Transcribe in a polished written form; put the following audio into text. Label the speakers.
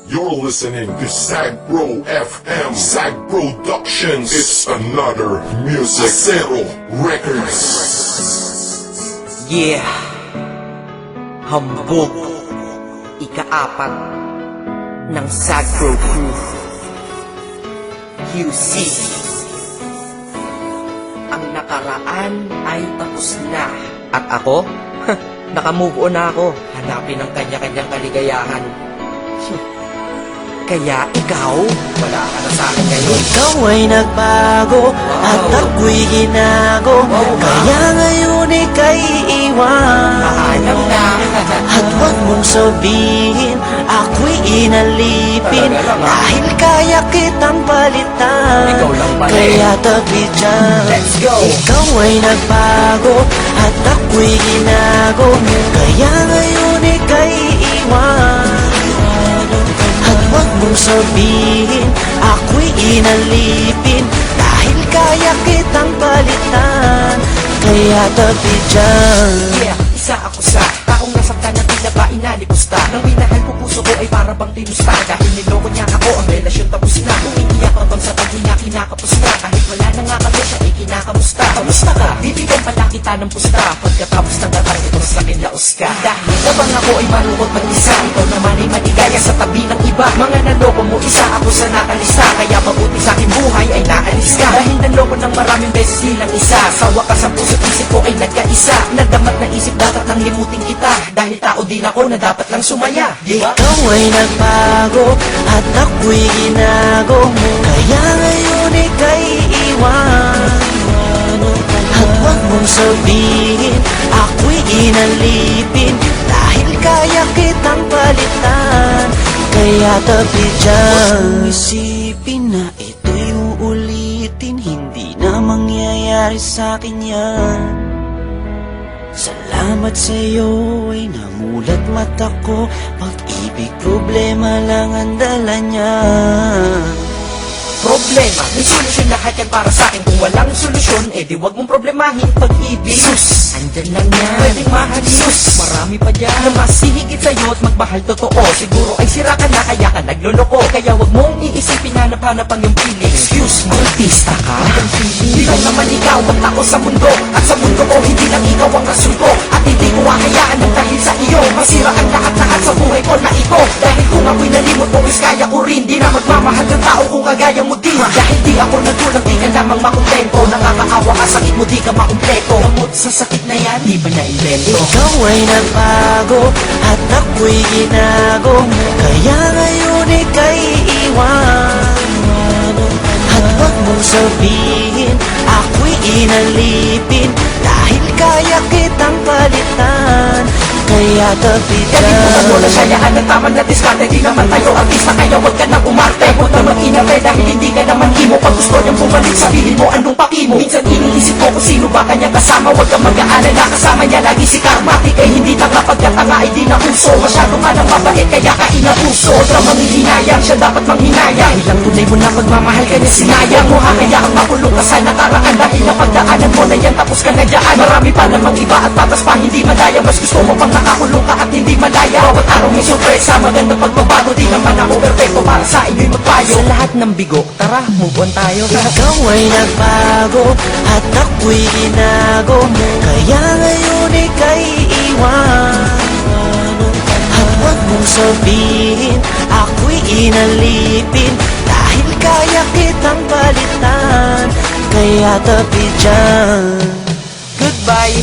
Speaker 1: You're listening to Sagpro FM, Sag Productions. It's another music. Zero Records.
Speaker 2: Yeah, hambog, ika-4 ng Sagpro Crew. QC. Ang nakaraan ay tapos na. At ako? Nakamove on na ako. Hanapin ang kanya-kanyang kaligayahan. Kaya ikaw, wala ka na sa akin ngayon.
Speaker 3: Ikaw ay nagbago at ako'y ginago. Kaya ngayon ika'y iwan.
Speaker 2: Maalam na.
Speaker 3: At huwag mong sabihin ako'y inalipin. Dahil kaya kitang palitan.
Speaker 2: Ikaw lang pala.
Speaker 3: Kaya tabi dyan.
Speaker 2: Let's go.
Speaker 3: Ikaw ay nagbago at ako'y ginago. Kaya ngayon ika'y iwan. At huwag mong sabihin ako'y inalipin. Dahil kaya kitang palitan. Kaya tabi dyan.
Speaker 2: Yeah, isa ako sa taong nasaktan na tila ba inalipusta. Nang minahal ko puso ko ay para bang tinusta. Dahil niloko niya ako, ang relasyon tapos na. Umiiyak habang sa pag niya kinakapos na. Kahit wala na nga kami siya ay kinakamusta. Kamusta ka? Bibigyan pala kita ng pusta. Pagkatapos ng datang ito sa akin laos ka. Dahil labang ako ay malungkot mag-isa. Ikaw naman ay maligaya sa tabi ng iba. Mga naloko mo, isa ako sa nakalista. Kaya mabuti sa aking buhay ay naalis ka. Dahil naloko ng maraming beses nilang isa. Sa wakas ang puso't isip ko ay nagkaisa. Nadamat na isip dapat nang limutin kita. Dahil tao din ako na dapat lang sumaya. Diba?
Speaker 3: Ikaw ay nagbago at ako'y ginago. Kaya ngayon ika'y iwan. At huwag mong sabihin ako'y inalipin. Dahil kaya kitang palitan. Kaya tabi dyan. Huwag mong isipin na ito'y uulitin. Hindi na mangyayari sa'kin yan. Salamat sa'yo ay namulat mata ko. Pag-ibig problema lang ang dala niya.
Speaker 2: Problema, may solusyon lahat yan para sa akin. Kung walang solusyon, eh di wag mong problemahin pag-ibig. Sus, andyan lang yan, pwedeng mahalin. Sus, marami pa dyan na mas hihigit sa'yo at magmahal totoo. Siguro ay sira ka na kaya ka nagloloko. Kaya wag mong iisipin hanap-hanap ang iyong feeling. Excuse me, artista ka? Hindi lang naman ikaw ang tao sa mundo. At sa mundo ko, hindi lang ikaw ang kasulko. At hindi ko kakayaan ng dahil sa iyo masira ang lahat-lahat sa buhay ko na ito. Dahil kung ako'y nalimot mo, is kaya ko rin. Di na magmamahal ng tao kung kagaya mo di. Dahil di ako nagkulang, di ka lamang makontento. Nakakaawa ka, sakit mo, di ka makumpleto. Gamot sa sakit na yan, di ba na-invento?
Speaker 3: Ikaw ay nagbago at ako'y ginago. Kaya ngayon ika'y iwan. At huwag mong sabihin ako'y inalipin. Dahil kaya kitang palitan. Kaya tabi
Speaker 2: Kalimutan mo na
Speaker 3: dyan.
Speaker 2: sayaan ng tama na diskarte. Di naman tayo artista, kaya wag ka nang umarte. Huwag na mag-inarte dahil hindi ka naman imo. Pag gusto niyang bumalik, sabihin mo anong paki mo. Minsan iniisip ko kung sino ba kanyang kasama. Huwag kang mag-aalala, kasama niya lagi si Karmatic. Ay hindi tanga pagkatanga ay di na puso. Masyado ka nang mabait kaya ka inapuso. Otra manghihinayang, siya dapat manghinayang. Ilang tunay mo na pagmamahal ka niya sinayang mo. Kaya ang makulong ka sa nakaraan. Dahil napagdaanan mo na yan tapos ka na dyan. Marami pa namang iba at patas pa hindi madaya. Mas gusto mo pang nakakulong ka at hindi malaya. Bawat araw may surpresa, magandang pagbabago. Di naman ako perfecto para sa inyo'y magpayo. Sa lahat ng bigo, tara, move on tayo.
Speaker 3: Ikaw ay nagbago at ako'y ginago. Kaya ngayon ika'y iwan. At huwag mong sabihin ako'y inalipin. Dahil kaya kitang palitan. Kaya tabi dyan.
Speaker 2: Goodbye.